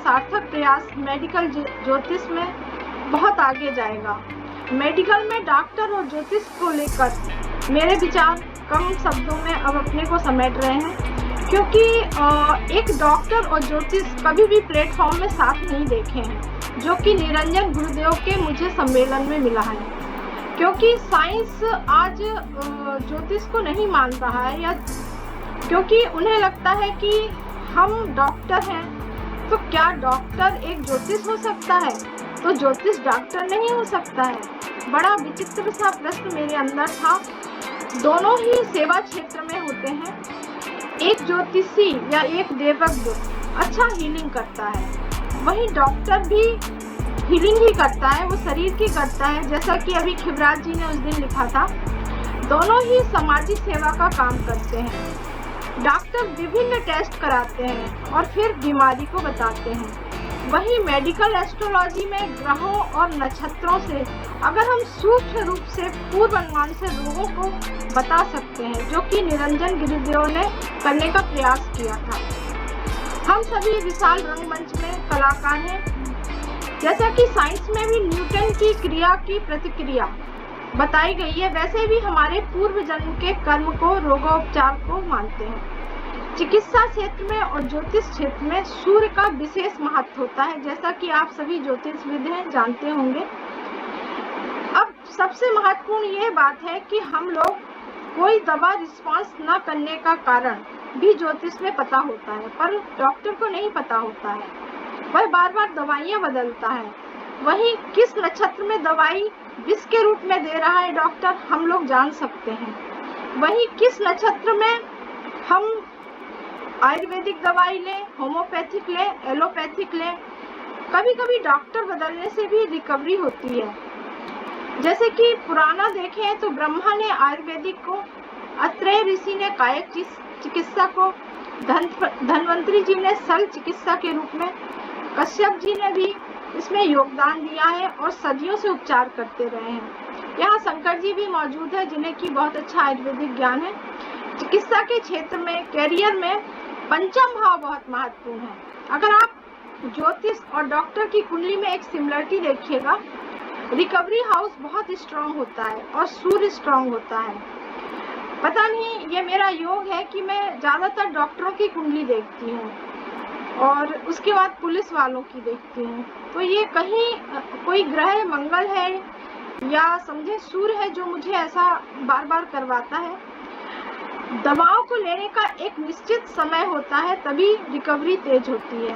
सार्थक प्रयास मेडिकल ज्योतिष में बहुत आगे जाएगा। मेडिकल में डॉक्टर और ज्योतिष को लेकर मेरे विचार कम शब्दों में अब अपने को समेट रहे हैं, क्योंकि एक डॉक्टर और ज्योतिष कभी भी प्लेटफॉर्म में साथ नहीं देखे हैं, जो कि निरंजन गुरुदेव के मुझे सम्मेलन में मिला है। क्योंकि साइंस आज ज्योतिष को नहीं मान रहा है, या क्योंकि उन्हें लगता है कि हम डॉक्टर हैं, तो क्या डॉक्टर एक ज्योतिष हो सकता है? तो ज्योतिष डॉक्टर नहीं हो सकता है। बड़ा विचित्र सा प्रश्न मेरे अंदर था। दोनों ही सेवा क्षेत्र में होते हैं। एक ज्योतिषी या एक देवज्ञ अच्छा हीलिंग करता है, वही डॉक्टर भी हीलिंग ही करता है, वो शरीर की करता है। जैसा कि अभी खिवराज जी ने उस दिन लिखा था, दोनों ही सामाजिक सेवा का काम करते हैं। डॉक्टर विभिन्न टेस्ट कराते हैं और फिर बीमारी को बताते हैं। वही मेडिकल एस्ट्रोलॉजी में ग्रहों और नक्षत्रों से अगर हम सूक्ष्म रूप से पूर्वानुमान से रोगों को बता सकते हैं, जो कि निरंजन गुरुदेव ने करने का प्रयास किया था। हम सभी विशाल रंगमंच में कलाकार हैं। जैसा कि साइंस में भी न्यूटन की क्रिया की प्रतिक्रिया बताई गई है, वैसे भी हमारे पूर्व जन्म के कर्म को रोगोपचार को मानते हैं। चिकित्सा क्षेत्र में और ज्योतिष क्षेत्र में सूर्य का विशेष महत्व होता है, जैसा कि आप सभी ज्योतिषविद हैं, जानते होंगे। अब सबसे महत्वपूर्ण ये बात है कि हम लोग कोई दवा रिस्पॉन्स न करने का कारण भी ज्योतिष में पता होता है, पर डॉक्टर को नहीं पता होता है। वह बार बार दवाइयाँ बदलता है। वही किस नक्षत्र में दवाई विष के रूप में दे रहा है डॉक्टर, हम लोग जान सकते हैं। वही किस नक्षत्र में हम आयुर्वेदिक दवाई लें, होम्योपैथिक लें, एलोपैथिक लें, कभी कभी डॉक्टर बदलने से भी रिकवरी होती है। जैसे कि पुराना देखें तो ब्रह्मा ने आयुर्वेदिक को, अत्रेय ऋषि ने कायक चिकित्सा को, धन्वंतरी जी ने शल्य चिकित्सा के रूप में, कश्यप जी ने भी इसमें योगदान दिया है और सदियों से उपचार करते रहे हैं। यहाँ शंकर जी भी मौजूद है, जिन्हें की बहुत अच्छा आयुर्वेदिक ज्ञान है। चिकित्सा के क्षेत्र में, कैरियर में पंचम भाव बहुत महत्वपूर्ण है। अगर आप ज्योतिष और डॉक्टर की कुंडली में एक सिमिलरिटी देखिएगा, रिकवरी हाउस बहुत स्ट्रांग होता है और सूर्य स्ट्रांग होता है। पता नहीं, ये मेरा योग है कि मैं ज्यादातर डॉक्टरों की कुंडली देखती हूँ और उसके बाद पुलिस वालों की देखती हूँ। तो ये कहीं कोई ग्रह मंगल है या समझे सूर्य है जो मुझे ऐसा बार बार करवाता है। दवाओं को लेने का एक निश्चित समय होता है, तभी रिकवरी तेज होती है।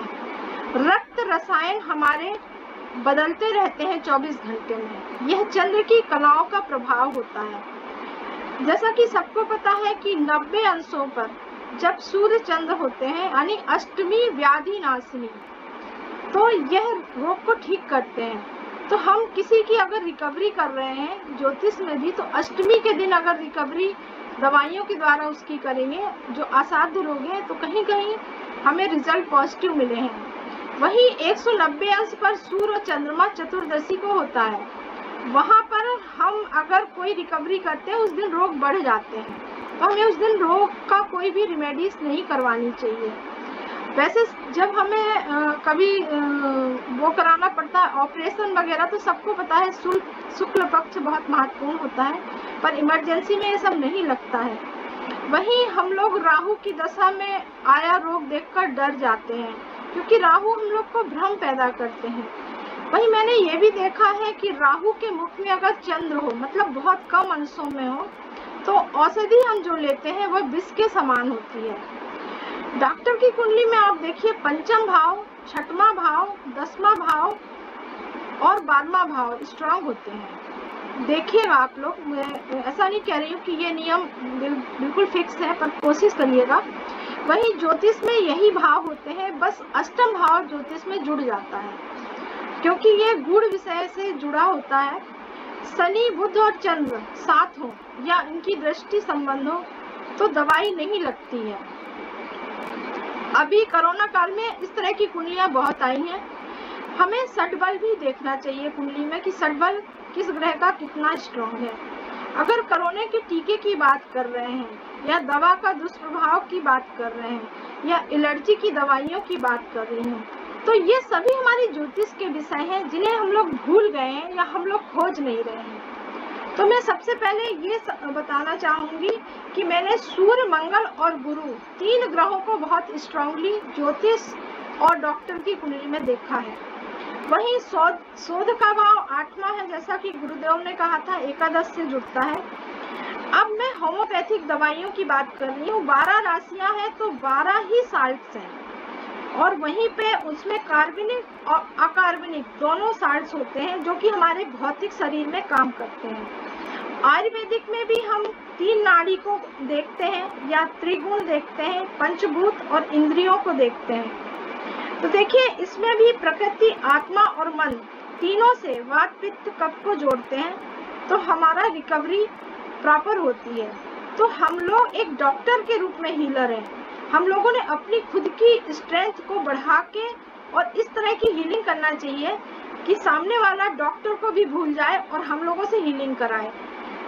रक्त रसायन हमारे बदलते रहते हैं 24 घंटे में। यह चंद्र की कलाओं का प्रभाव होता है। जैसा कि सबको पता है कि 90 अंशों पर जब सूर्य चंद्र होते हैं, यानी अष्टमी व्याधि नाशिनी, तो यह रोग को ठीक करते हैं। तो हम किसी की अगर रिकवरी कर रहे हैं ज्योतिष में भी, तो अष्टमी के दिन अगर रिकवरी दवाइयों के द्वारा उसकी करेंगे, जो असाध्य रोग है, तो कहीं कहीं हमें रिजल्ट पॉजिटिव मिले हैं। वही 190 अंश पर सूर्य और चंद्रमा चतुर्दशी को होता है, वहाँ पर हम अगर कोई रिकवरी करते हैं, उस दिन रोग बढ़ जाते हैं, तो हमें उस दिन रोग का कोई भी रिमेडीज नहीं करवानी चाहिए। वैसे जब हमें कभी वो कराना पड़ता है ऑपरेशन वगैरह, तो सबको पता है शुक्ल पक्ष बहुत महत्वपूर्ण होता है, पर इमरजेंसी में ये सब नहीं लगता है। वहीं हम लोग राहु की दशा में आया रोग देखकर डर जाते हैं, क्योंकि राहु हम लोग को भ्रम पैदा करते हैं। वही मैंने ये भी देखा है कि राहु के मुख में अगर चंद्र हो, मतलब बहुत कम अंशों में हो, तो औषधि हम जो लेते हैं वह विष के समान होती है। डॉक्टर की कुंडली में आप देखिए, पंचम भाव, छठवां भाव, 10वां भाव और 12वां भाव स्ट्रांग होते हैं। देखिएगा आप लोग, मैं ऐसा नहीं कह रही हूँ कि ये नियम बिल्कुल फिक्स है, पर कोशिश करिएगा। वही ज्योतिष में यही भाव होते हैं, बस अष्टम भाव ज्योतिष में जुड़ जाता है, क्योंकि ये गुण विषय से जुड़ा होता है। शनि, बुध और चंद्र साथ हो या इनकी दृष्टि संबंध हो तो दवाई नहीं लगती है। अभी कोरोना काल में इस तरह की कुंडलियां बहुत आई हैं। हमें षटबल भी देखना चाहिए कुंडली में कि षटबल किस ग्रह का कितना स्ट्रॉन्ग है। अगर कोरोना के टीके की बात कर रहे हैं या दवा का दुष्प्रभाव की बात कर रहे हैं या एलर्जी की दवाइयों की बात कर रही हैं, तो ये सभी हमारी ज्योतिष के विषय हैं जिन्हें हम लोग भूल गए हैं या हम लोग खोज नहीं रहे हैं। तो मैं सबसे पहले ये बताना चाहूंगी कि मैंने सूर्य, मंगल और गुरु 3 ग्रहों को बहुत स्ट्रांगली ज्योतिष और डॉक्टर की कुंडली में देखा है। वहीं शोध का भाव 8वां है, जैसा कि गुरुदेव ने कहा था, एकादश से जुड़ता है। अब मैं होम्योपैथिक दवाइयों की बात कर रही हूँ। 12 राशियां हैं तो 12 ही साल्ट्स हैं, और वहीं पे उसमें कार्बनिक और अकार्बनिक दोनों साल्ट्स होते हैं जो कि हमारे भौतिक शरीर में काम करते हैं। आयुर्वेदिक में भी हम 3 नाड़ी को देखते हैं या त्रिगुण देखते हैं, पंचभूत और इंद्रियों को देखते हैं। तो देखिए, इसमें भी प्रकृति, आत्मा और मन तीनों से वात, पित्त, कफ को जोड़ते हैं तो हमारा रिकवरी प्रॉपर होती है। तो हम लोग एक डॉक्टर के रूप में हीलर हैं। हम लोगों ने अपनी खुद की स्ट्रेंथ को बढ़ा के और इस तरह की हीलिंग करना चाहिए कि सामने वाला डॉक्टर को भी भूल जाए और हम लोगों से हीलिंग कराए।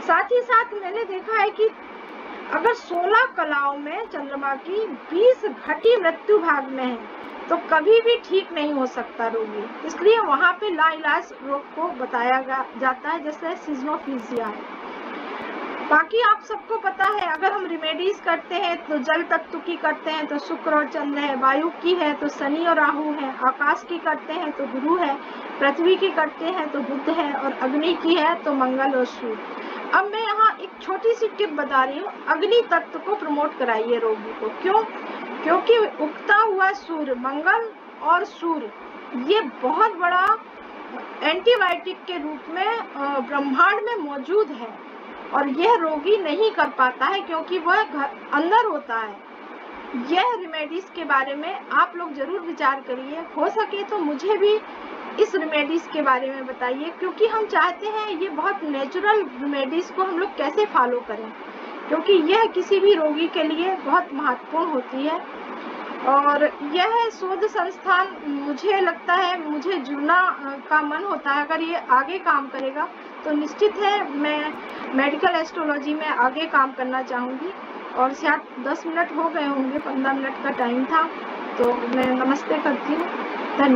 साथ ही साथ मैंने देखा है कि अगर 16 कलाओं में चंद्रमा की 20 घटी मृत्यु भाग में है तो कभी भी ठीक नहीं हो सकता रोगी, इसलिए वहाँ पे लाइलाज रोग को बताया जाता है, जैसे सिजनोफ्रीजिया है। बाकी आप सबको पता है, अगर हम रिमेडीज करते हैं तो जल तत्व की करते हैं तो शुक्र और चंद्र है, वायु की है तो शनि और राहु है, आकाश की करते हैं तो गुरु है, पृथ्वी की करते हैं तो बुध है, और अग्नि की है तो मंगल और सूर्य। अब मैं यहाँ एक छोटी सी टिप बता रही हूँ, अग्नि तत्व को प्रमोट कराइए रोगी को। क्यों? क्योंकि उगता हुआ सूर्य, मंगल और सूर्य, ये बहुत बड़ा एंटीबायोटिक के रूप में ब्रह्मांड में मौजूद है, और यह रोगी नहीं कर पाता है क्योंकि वह अंदर होता है। यह रेमेडीज के बारे में आप लोग जरूर विचार करिए, हो सके तो मुझे भी इस रेमेडीज के बारे में बताइए, क्योंकि हम चाहते हैं ये बहुत नेचुरल रेमेडीज को हम लोग कैसे फॉलो करें, क्योंकि यह किसी भी रोगी के लिए बहुत महत्वपूर्ण होती है। और यह शोध संस्थान, मुझे लगता है, मुझे जुड़ना का मन होता है। अगर ये आगे काम करेगा तो निश्चित है मैं मेडिकल एस्ट्रोलॉजी में आगे काम करना चाहूँगी। और शायद 10 मिनट हो गए होंगे, 15 मिनट का टाइम था, तो मैं नमस्ते करती हूँ। धन्यवाद।